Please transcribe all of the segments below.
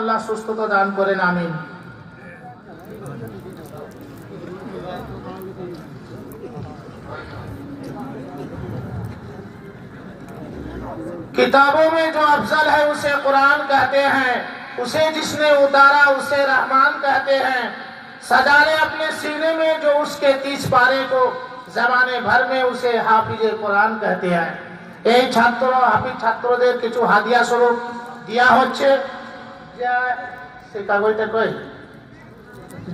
আল্লাহ সুস্থতা দান করেন, আমিন। किताबों में जो अफजल है उसे कुरान कहते हैं, उसे जिसने उतारा उसे रहमान कहते हैं। सजाने अपने सीने में जो उसके 30 पारे को जमाने भर में उसे हाफिजे कुरान कहते हैं। এই ছাত্র হাফিজ ছাত্রদের কিছু হাদিয়া স্বরূপ দেওয়া হচ্ছে। সে কাগজটা কই,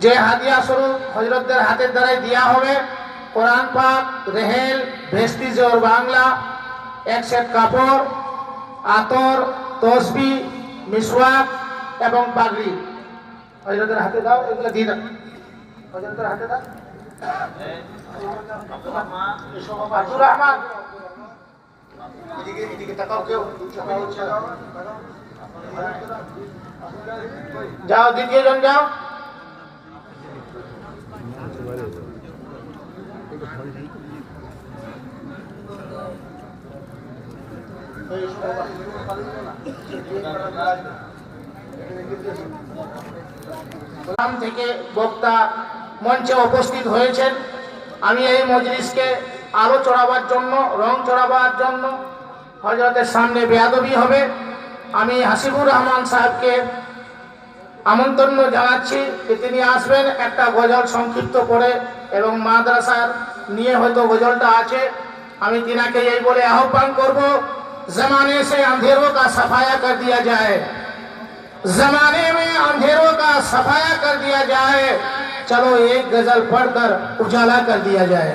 যে হাদিয়া স্বরূপ হযরতদের হাতের দ্বারাই দেওয়া হবে কোরআন পাক, রেহেল, ভেস্টিজ और বাংলা, এক সেট কাপড়, আতর, তসবি, মিসওয়াক এবং পাগড়ি হযরতের হাতে দাও। এগুলো দিয়ে দাও হযরতের হাতে দাও। আব্দুর রহমান এদিকে তাকাও, কেউ যাও, দ্বিতীয় জন যাও। থেকে বক্তা মঞ্চে উপস্থিত হয়েছেন। আমি এই মজলিসকে আলো চড়াবার জন্য, রং চড়াবার জন্য হযরতের সামনে বেয়াদবি হবে। আমি হাসিবুর রহমান সাহেবকে আমন্ত্রণ জানাচ্ছি যে তিনি আসবেন, একটা গজল সংক্ষিপ্ত করে, এবং মাদ্রাসার নিয়ে হয়তো গজলটা আছে। আমি তিনাকে এই বলে আহ্বান করব, जमाने से अंधेरों का सफाया कर दिया जाए, जमाने में अंधेरों का सफाया कर दिया जाए, चलो एक गजल पढ़कर उजाला कर दिया जाए।